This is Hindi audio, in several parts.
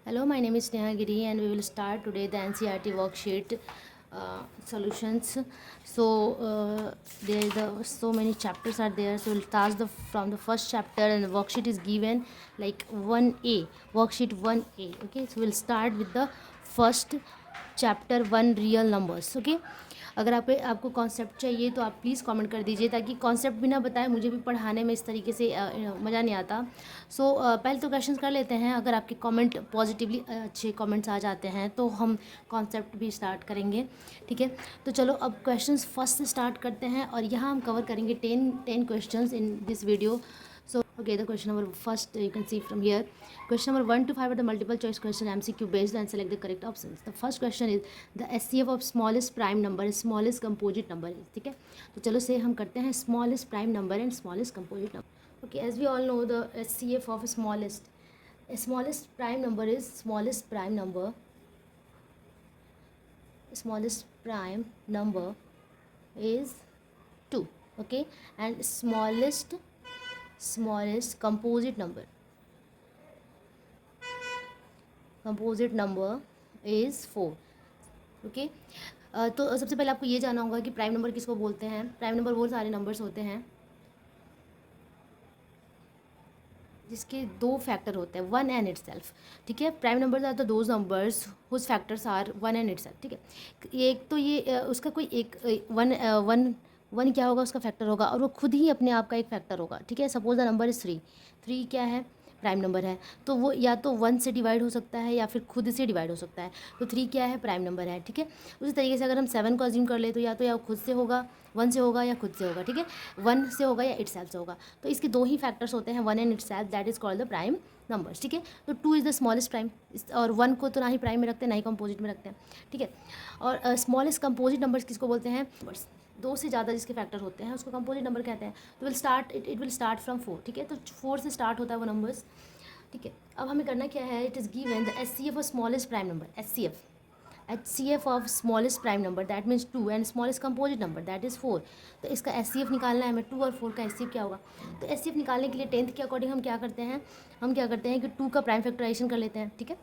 Hello, my name is Neha Giri and we will start today the NCERT worksheet solutions. So many chapters are there. So we'll start from the first chapter and the worksheet is given like 1A, worksheet 1A. Okay, so we'll start with the first chapter 1 real numbers. Okay, अगर आपको कॉन्सेप्ट चाहिए तो आप प्लीज़ कमेंट कर दीजिए, ताकि कॉन्सेप्ट बिना बताए मुझे भी पढ़ाने में इस तरीके से मज़ा नहीं आता। पहले तो क्वेश्चंस कर लेते हैं। अगर आपके कमेंट पॉजिटिवली अच्छे कमेंट्स आ जाते हैं तो हम कॉन्सेप्ट भी स्टार्ट करेंगे। ठीक है, तो चलो अब क्वेश्चंस फर्स्ट से स्टार्ट करते हैं और यहाँ हम कवर करेंगे 10 questions in this video. Okay, the question number first you can see from here. Question number 1 to 5 are the multiple choice question MCQ based, and select the correct options. The first question is the SCF of smallest prime number, smallest composite number is. ठीक है, तो चलो से हम करते हैं smallest prime number and smallest composite number. Okay, as we all know, the SCF of smallest prime number is smallest prime number is 2. Okay, and smallest composite number is 4. Okay, तो सबसे पहले आपको ये जानना होगा कि प्राइम नंबर किसको बोलते हैं। प्राइम नंबर वो सारे नंबर्स होते हैं जिसके दो फैक्टर होते हैं, वन एंड इटसेल्फ। ठीक है, prime numbers are the those numbers whose factors are one and itself. ठीक है, एक तो ये उसका कोई एक वन क्या होगा, उसका फैक्टर होगा और वो खुद ही अपने आप का एक फैक्टर होगा। ठीक है, सपोज द नंबर इज़ 3 क्या है, प्राइम नंबर है, तो वो या तो 1 से डिवाइड हो सकता है या फिर खुद से डिवाइड हो सकता है। तो 3 क्या है, प्राइम नंबर है। ठीक है, उसी तरीके से अगर हम 7 को अज्यूम कर ले तो या तो या खुद से होगा, 1 से होगा या खुद से होगा। ठीक है, 1 से होगा या इटसेल्फ से होगा। तो इसके दो ही फैक्टर्स होते हैं, 1 and itself, that is called the prime numbers. ठीक है, तो 2 इज़ द स्मॉलेस्ट प्राइम, और 1 को तो ना ही प्राइम में रखते हैं ना ही कंपोजिट में रखते हैं। ठीक है, और स्मॉलेस्ट कंपोजिट नंबर्स किसको बोलते हैं, दो से ज़्यादा जिसके फैक्टर होते हैं उसको कंपोजिट नंबर कहते हैं। तो इट विल स्टार्ट फ्रॉम 4। ठीक है, तो 4 से स्टार्ट होता है वो नंबर्स। ठीक है, अब हमें करना क्या है, it is given the HCF of smallest prime number, HCF of smallest prime number that means 2 and smallest composite number that is 4। तो इसका HCF निकालना है हमें, 2 और 4 का HCF क्या होगा। तो HCF निकालने के लिए 10th के अकॉर्डिंग हम क्या करते हैं कि 2 का प्राइम फैक्टराइजेशन कर लेते हैं। ठीक है,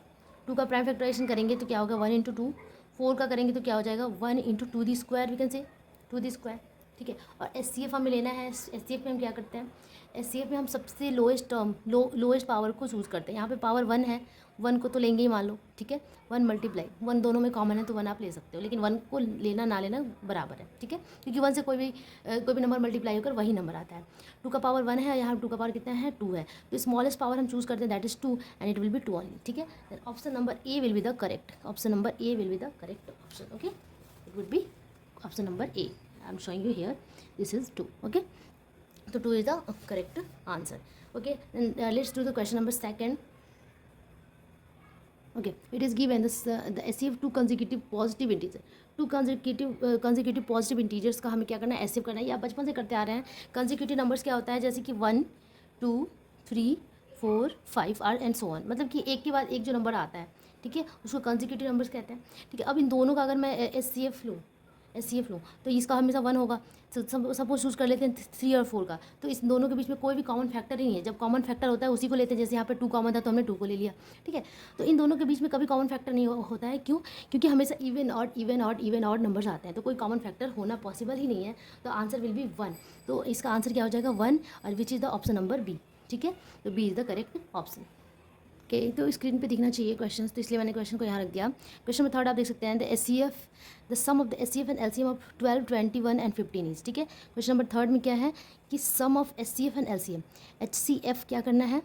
2 का प्राइम फैक्टराइजेशन करेंगे तो क्या होगा, 1 इंटू 2। 4 का करेंगे तो क्या हो जाएगा, 1 into 2 the square, we can say 2 the square. ठीक है, और HCF हमें लेना है। HCF में हम क्या करते हैं, HCF में हम सबसे लोएस्ट टर्म लोएस्ट पावर को चूज़ करते हैं। यहाँ पे पावर 1 है, 1 को तो लेंगे ही मान लो। ठीक है, 1 मल्टीप्लाई 1 दोनों में कॉमन है तो 1 आप ले सकते हो, लेकिन 1 को लेना ना लेना बराबर है। ठीक है, क्योंकि 1 से कोई भी नंबर मल्टीप्लाई होकर वही नंबर आता है। 2 का पावर 1 है, यहाँ 2 का पावर कितना है, 2 है। तो स्मॉलेस्ट पावर हम चूज़ करते हैं, that is 2 and it will be 2 only. ठीक है, option number A will be the correct option. Okay, it will B option number A. I am showing you here, this is 2. Okay, so 2 is the correct answer. Okay, and let's do the question number 2nd. Okay, it is given this the HCF 2 consecutive positive integer, 2 consecutive positive integers का हमें क्या करना है, HCF करना है। ये आप बचपन से करते आ रहे हैं। consecutive numbers क्या होता है, जैसे कि 1 2 3 4 5 आर एंड सो ऑन, मतलब कि एक के बाद एक जो नंबर आता है, ठीक है, उसको consecutive numbers कहते हैं। ठीक है, अब इन दोनों का अगर मैं HCF लूँ तो इसका हमेशा 1 होगा। सपोज चूज़ कर लेते हैं 3 और 4 का, तो इस दोनों के बीच में कोई भी कॉमन फैक्टर ही नहीं है। जब कॉमन फैक्टर होता है उसी को लेते हैं, जैसे यहाँ पे 2 कॉमन था तो हमने 2 को ले लिया। ठीक है, तो इन दोनों के बीच में कभी कॉमन फैक्टर नहीं होता है। क्यों, क्योंकि हमेशा इवन ऑड नंबर्स आते हैं, तो कोई कॉमन फैक्टर होना पॉसिबल ही नहीं है। तो आंसर विल बी 1। तो इसका आंसर क्या हो जाएगा, 1, और which is the option number B. ठीक है, तो B is the correct option. Okay, तो स्क्रीन पे दिखना चाहिए क्वेश्चन, तो इसलिए मैंने क्वेश्चन को यहाँ रख दिया। क्वेश्चन नंबर 3 आप देख सकते हैं, the sum of the HCF and LCM of 12 21 and 15 is. ठीक है, क्वेश्चन नंबर 3 में क्या है कि sum of HCF and LCM, HCF क्या करना है,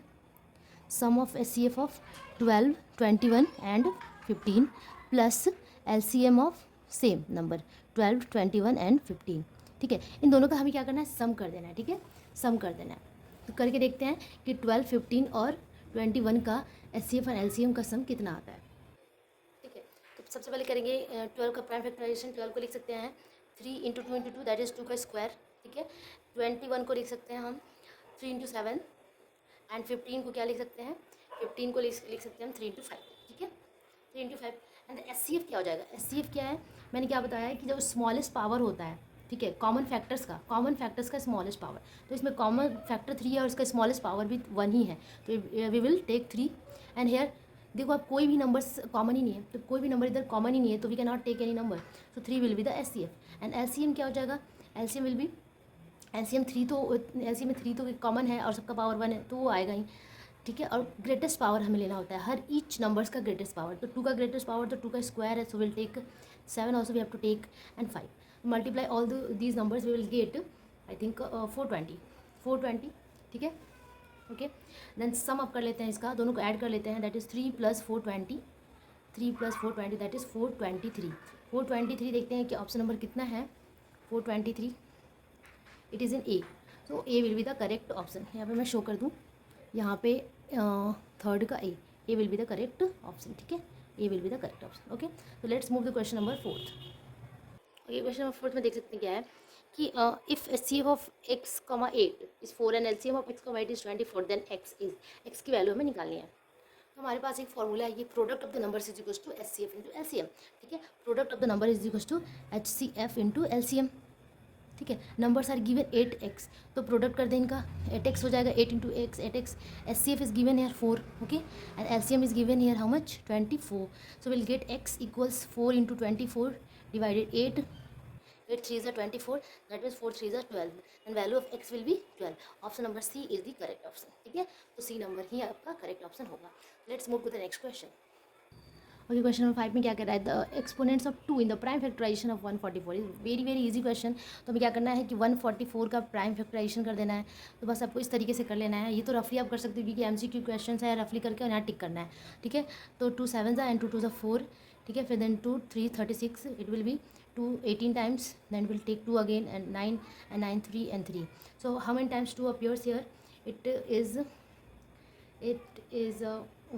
sum of HCF of 12 21 and 15 plus LCM of same number 12 21 and 15। ठीक है, इन दोनों का हमें क्या करना है, सम कर देना है। ठीक है, सम कर देना है। तो करके देखते हैं कि 12 15 और 21 का HCF और LCM का सम कितना आता है। ठीक है, तो सबसे पहले करेंगे 12 का प्राइम फैक्टराइजेशन। 12 को लिख सकते हैं 3 इंटू 2 इंटू 2 दैट इज़ 2 का स्क्वायर। ठीक है, 21 को लिख सकते हैं हम 3 इंटू 7 एंड 15 को क्या लिख सकते हैं, 15 को लिख सकते हैं हम 3 इंटू 5। ठीक है, 3 इंटू 5 एंड HCF क्या हो जाएगा, HCF क्या है, मैंने क्या बताया है कि जब स्मॉलेस्ट पावर होता है, ठीक है, कॉमन फैक्टर्स का स्मॉलेस्ट पावर, तो इसमें कॉमन फैक्टर 3 है और इसका स्मॉलेस्ट पावर भी 1 ही है, तो we will take 3 and here देखो अब कोई भी नंबर्स कॉमन ही नहीं है, तो कोई भी नंबर इधर कॉमन ही नहीं है, तो we can not take any number, so 3 will be the HCF. And LCM क्या हो जाएगा, एलसीएम विल बी एलसीएम 3, तो एलसीएम में 3 तो कॉमन है और सबका पावर 1 है, तो वो आएगा ही, ठीक है। और ग्रेटेस्ट पावर हमें लेना होता है हर ईच नंबर्स का ग्रेटेस्ट पावर, तो 2 का ग्रेटेस्ट पावर तो 2 का स्क्वायर है, so will take 7 also we have to take, and 5 multiply all these numbers we will get I think 420, ठीक है। ओके, देन सम अप कर लेते हैं इसका, दोनों को ऐड कर लेते हैं, दैट इज़ 3 + 420, 3 + 420 दैट इज़ 423। 423 देखते हैं कि ऑप्शन नंबर कितना है, 423, it is in A, so A will be the correct option. यहाँ पे मैं शो कर दूँ, यहाँ पे थर्ड का A will be the correct option, ठीक है, A will be the correct option. Okay, तो let's move the question number 4। Okay, question number 4 में देख सकते हैं क्या है कि if HCF of x, 8 is 4 and LCM of x, 8 is 24, then x की वैल्यू हमें निकालनी है। तो हमारे पास एक फॉर्मूला है, ये product of the number is equal to HCF into LCM, ठीक है। Product of the number is equal to HCF into LCM, ठीक है। नंबर्स आर गिवन 8x, तो प्रोडक्ट कर दें इनका, 8x हो जाएगा, 8 into x 8x, HCF is given hair 4, okay, and LCM is given here how much 24, so will get x equals 4 into 24 divided 8 3 are 24, that means 4 3 are 12, and value of x will be 12. Option number C is the correct option, ठीक है, तो सी नंबर ही आपका करेक्ट ऑप्शन होगा। Let's move to the next question. Okay, question number 5 में क्या कह रहा है, the exponents of 2 in the prime factorization of 144 is very very easy question. तो हमें क्या करना है कि 144 का प्राइम फैक्टराइजेशन कर देना है, तो बस आपको इस तरीके से कर लेना है। ये तो रफली आप कर सकते हो क्योंकि एमसीक्यू क्वेश्चन है, रफली करके और यहाँ टिक करना है, ठीक है। तो 2 7 एंड 2 2 4, ठीक है, फिर then 2 3 36, it will be 2 18 times, then we'll take 2 again, and 9 and 9 3 and 3. So how many times 2 appears here? It is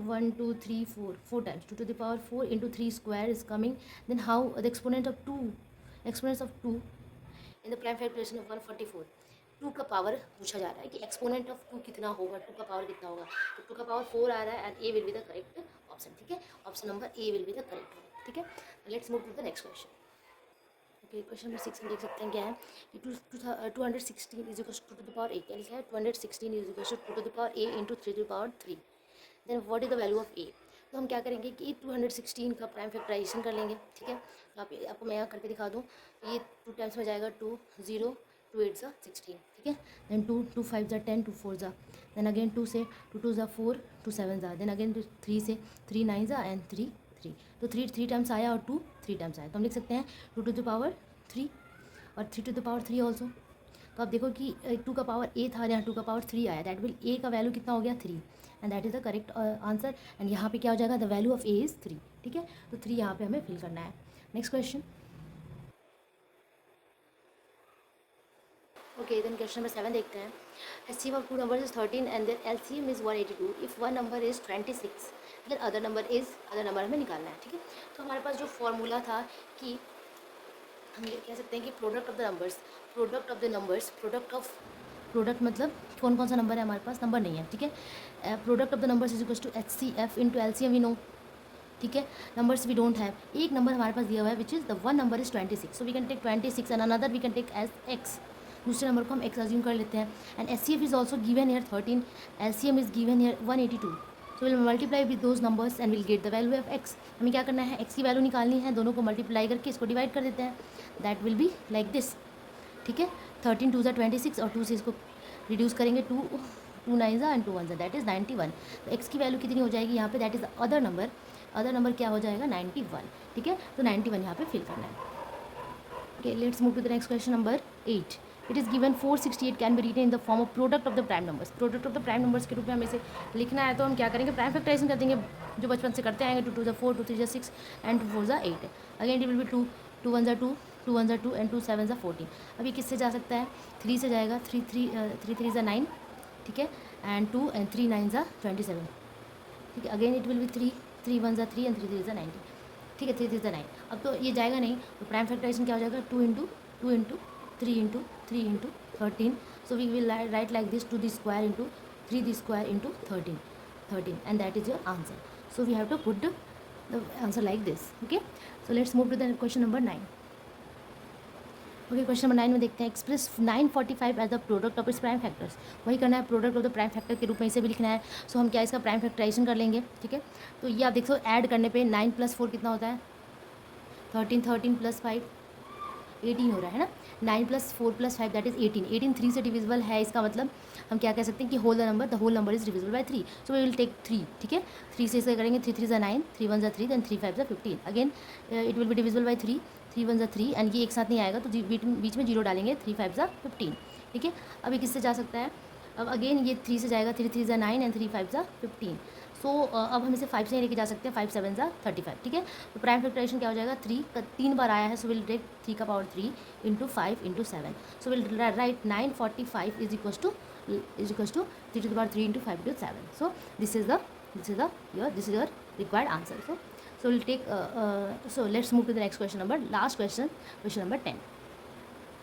1 2 3 4 times, 2 to the power 4 into 3 square is coming. Then how the exponents of 2 in the prime factorization of 144, 2 का पावर पूछा जा रहा है कि एक्सपोनेंट ऑफ 2 कितना होगा, 2 का पावर कितना होगा, तो 2 का पावर 4 आ रहा है, and A will be the correct option, ठीक है, option number A will be the correct one, ठीक है। Let's move to the next question. Okay, question number 6 में देख सकते हैं क्या है कि 216 is equal to the power A, क्या लिखा है, 216 is equal to the power A into 3 to the power 3, then what is the value of ए। तो हम क्या करेंगे कि 216 का प्राइम फैक्टराइजेशन कर लेंगे, ठीक है। तो आपको मैं यहाँ करके दिखा दूँ, ये 2 टाइम्स में जाएगा, 2 0 2 8 16, ठीक है, देन 2 2 5 10 2 4 देन अगेन 2 से 2 2 4 2 7 देन अगेन 3 से 3 9 एंड 3 3, तो 3 टाइम्स आया और 2 3 टाइम्स आया, तो हम लिख सकते हैं 2 टू द पावर 3 और 3 टू द पावर 3 ऑल्सो। तो आप देखो कि 2 का पावर ए था, यहाँ 2 का पावर 3 आया, दैट विल ए का वैल्यू कितना हो गया 3, and that is the correct answer. And यहाँ पे क्या हो जाएगा, the value of A is 3, ठीक है, तो 3 यहाँ पे हमें फिल करना है। Next question. Okay, then question number 7 देखते हैं। HCF of 2 numbers is 13 and their LCM is 182. If one number is 26, then other number हमें निकालना है, ठीक है। तो हमारे पास जो फॉर्मूला था कि हम ये कह सकते हैं कि product of the numbers, product मतलब कौन सा नंबर है हमारे पास, नंबर नहीं है, ठीक है। Product of the numbers is equal to HCF into LCM, we know, ठीक है। नंबर्स वी डोंट हैव, एक नंबर हमारे पास दिया हुआ है which is the one number is 26, so we can take 26 and another we can take as x, दूसरे नंबर को हम x अज्यूम कर लेते हैं। And HCF is also given here 13, LCM is given here 182, so will multiply with those numbers and will get the value of x। हमें क्या करना है, x की वैल्यू निकालनी है, दोनों को मल्टीप्लाई करके इसको डिवाइड कर देते हैं, that will be like this, ठीक है। 13 2 26 और 2 से इसको रिड्यूस करेंगे, 2 2 9 एंड 2 1 दैट इज़ 91। तो x की वैल्यू कितनी हो जाएगी यहाँ पे, दैट इज़ अदर नंबर क्या हो जाएगा 91, ठीक है, तो 91 यहाँ पे फिल करना है। Okay, let's move to the next question number 8। It is given 468 can be written in the form of product of the prime numbers. Product of the prime numbers के रूप में हमें इसे लिखना है, तो हम क्या करेंगे, प्राइम फैक्टराइजेशन कर देंगे जो बचपन से करते आएंगे, 2 2 4 2 3 6 and 2 4 8, again it will be 2 2 1 2 2 1 2 and 2 7 14। अभी किससे जा सकता है, 3 से जाएगा, 3 3 9, ठीक है, एंड 2 एंड 3 9 27, ठीक है, again it will B 3 3 1 3 and 3 3 90, ठीक है, 3 3 9। अब तो ये जाएगा नहीं, तो प्राइम फैक्टराइजेशन क्या हो जाएगा, 2 into 3 into 13, so we will write like this, 2 the square into 3 the square into 13 and that is your answer. So we have to put the answer like this, okay. So let's move to the question number 9। Okay, question number 9 में देखते हैं, express 945 as the product of its prime factors. वही करना है, product of the prime factor के रूप में इसे भी लिखना है। सो हम क्या इसका प्राइम फैक्टराइजेशन कर लेंगे, ठीक है। तो ये आप देखो, ऐड करने पे 9 + 4 कितना होता है, 13, 13 + 5 18 हो रहा है ना। 9 + 4 + 5 दैट इज 18। 18 3 से डिविजिबल है, इसका मतलब हम क्या कह सकते हैं कि the whole number is divisible by 3। So we will take 3, ठीक है। 3 से इसे करेंगे, 3 3 = 9, 3 1 = 3, then 3 5 = 15। Again it will be divisible by 3, 3 1 = 3 and ये एक साथ नहीं आएगा, तो बीच में 0 डालेंगे, 3 5 = 15, ठीक है। अब ये किससे जा सकता है, अब अगेन ये 3 से जाएगा, 3 3 = 9 एंड 3 5 = 15। सो अब हम इसे 5 से लेके जा सकते हैं, 5 7 = 35, ठीक है। तो प्राइम फैक्टराइजेशन क्या हो जाएगा, 3 का 3 बार आया है, सो विल टेक 3 का power 3 × 5 × 7। So will write 945 is equal to 3 to the power 3 × 5 × 7. So this is your required answer. So we'll take so let's move to the next question number, last question number 10.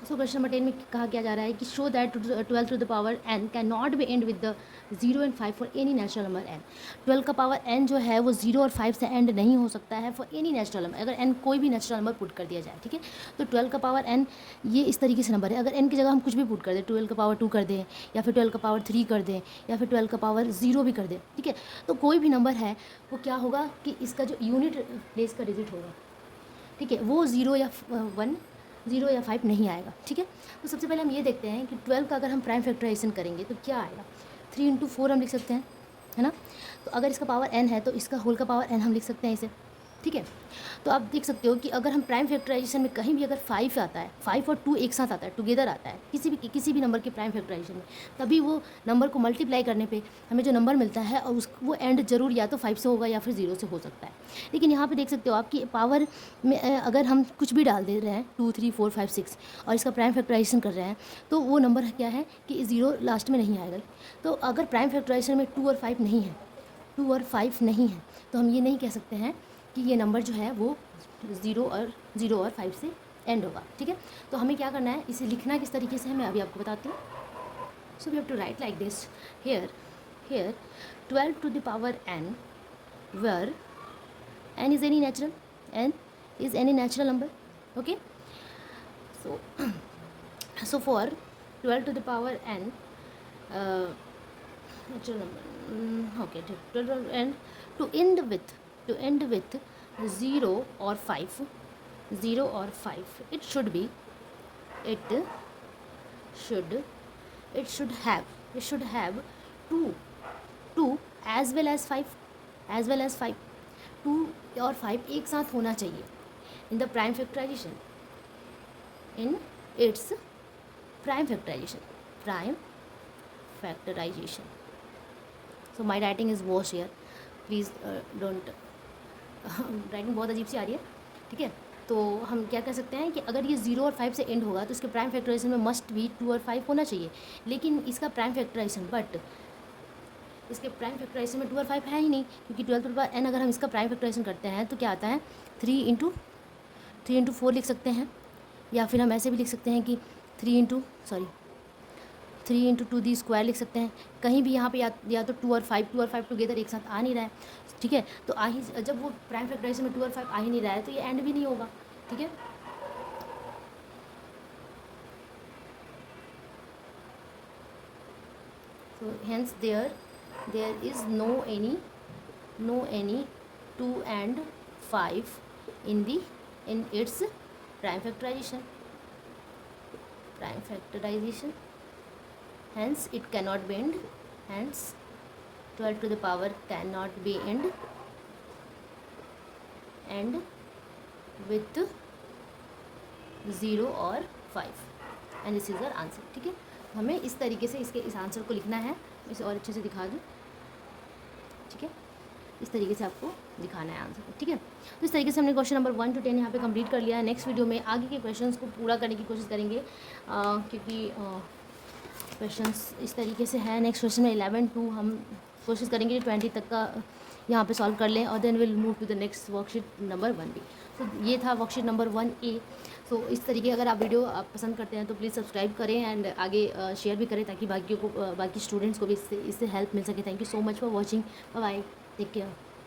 So question number 10 में कहा क्या जा रहा है कि show that 12 to the power n can not be end with the 0 and 5 for any natural number n। 12 का पावर n जो है वो 0 और 5 से एंड नहीं हो सकता है फॉर एनी नेचुरल नंबर, अगर n कोई भी नेचुरल नंबर पुट कर दिया जाए, ठीक है। तो 12 का पावर n ये इस तरीके से नंबर है, अगर n की जगह हम कुछ भी पुट कर दें, 12 का पावर 2 कर दें, या फिर 12 का पावर 3 कर दें, या फिर 12 का पावर 0 भी कर दें, ठीक है। तो कोई भी नंबर है वो क्या होगा कि इसका जो यूनिट प्लेस का डिजिट होगा, ठीक है, वो 0 या 1, 0 या 5 नहीं आएगा, ठीक है। तो सबसे पहले हम ये देखते हैं कि 12 का अगर हम प्राइम फैक्टराइजेशन करेंगे तो क्या आएगा। 3 × 4 हम लिख सकते हैं, है ना। तो अगर इसका पावर n है तो इसका होल का पावर n हम लिख सकते हैं इसे, ठीक है। तो आप देख सकते हो कि अगर हम प्राइम फैक्टराइजेशन में कहीं भी अगर 5 आता है, 5 और 2 एक साथ आता है, टुगेदर आता है, किसी भी नंबर के प्राइम फैक्टराइजेशन में, तभी वो नंबर को मल्टीप्लाई करने पे हमें जो नंबर मिलता है और वो एंड जरूर या तो 5 से होगा या फिर 0 से हो सकता है। लेकिन यहाँ पे देख सकते हो आप कि पावर में अगर हम कुछ भी डाल दे रहे हैं, 2 3 4 5 6 और इसका प्राइम फैक्टराइजेशन कर रहे हैं, तो वो नंबर क्या है कि 0 लास्ट में नहीं आएगा। तो अगर प्राइम फैक्टराइजेशन में 2 और 5 नहीं है, 2 और 5 नहीं है, तो हम ये नहीं कह सकते हैं कि ये नंबर जो है वो 0 और 5 से एंड होगा, ठीक है। तो हमें क्या करना है, इसे लिखना किस तरीके से है मैं अभी आपको बताती हूँ। So we have to write like this, here 12 to the power n where n is any natural number, okay. So for 12 to the power n natural number, okay, 12 n to end with 0 or 5, it should have 2 as well as 5, 2 और 5 एक साथ होना चाहिए in the prime factorization, in its prime factorization. So my writing is worse here, please don't, writing बहुत अजीब सी आ रही है, ठीक है। तो हम क्या कह सकते हैं कि अगर ये 0 और 5 से एंड होगा तो इसके प्राइम फैक्टराइजेशन में मस्ट भी 2 और 5 होना चाहिए, लेकिन इसका प्राइम फैक्टराइजेशन इसके प्राइम फैक्टराइजेशन में 2 और 5 है ही नहीं, क्योंकि 12 टू द पावर n अगर हम इसका प्राइम फैक्टराइजेशन करते हैं तो क्या आता है, 3 × 4 लिख सकते हैं, या फिर हम ऐसे भी लिख सकते हैं कि 3 × 2 दी स्क्वायर लिख सकते हैं। कहीं भी यहाँ पे या तो 2 और 5 टुगेदर एक साथ आ नहीं रहा है, ठीक है। तो जब वो प्राइम फैक्टराइजेशन में 2 और 5 आ ही नहीं रहा है तो ये एंड भी नहीं होगा, ठीक है। So hence there is no any 2 and 5 in its prime factorization, hence it cannot be end, hence 12 to the power cannot be end with 0 और 5 and this is our answer, ठीक है। हमें इस तरीके से इस आंसर को लिखना है, इसे और अच्छे से दिखा दूँ, ठीक है। इस तरीके से आपको दिखाना है आंसर को, ठीक है। तो इस तरीके से हमने क्वेश्चन नंबर 1 to 10 यहाँ पे कंप्लीट कर लिया है। नेक्स्ट वीडियो में आगे के क्वेश्चंस को पूरा करने की कोशिश करेंगे, क्योंकि क्वेश्चंस इस तरीके से हैं। नेक्स्ट क्वेश्चन में 11 to हम कोशिश करेंगे कि 20 तक का यहाँ पे सॉल्व कर लें, और then will move to the next worksheet number 1B। तो ये था वर्कशीट नंबर 1A। सो इस तरीके अगर आप वीडियो आप पसंद करते हैं तो प्लीज़ सब्सक्राइब करें एंड आगे शेयर भी करें, ताकि बाकी स्टूडेंट्स को भी इससे हेल्प मिल सके। Thank you so much for watching, bye bye, take care.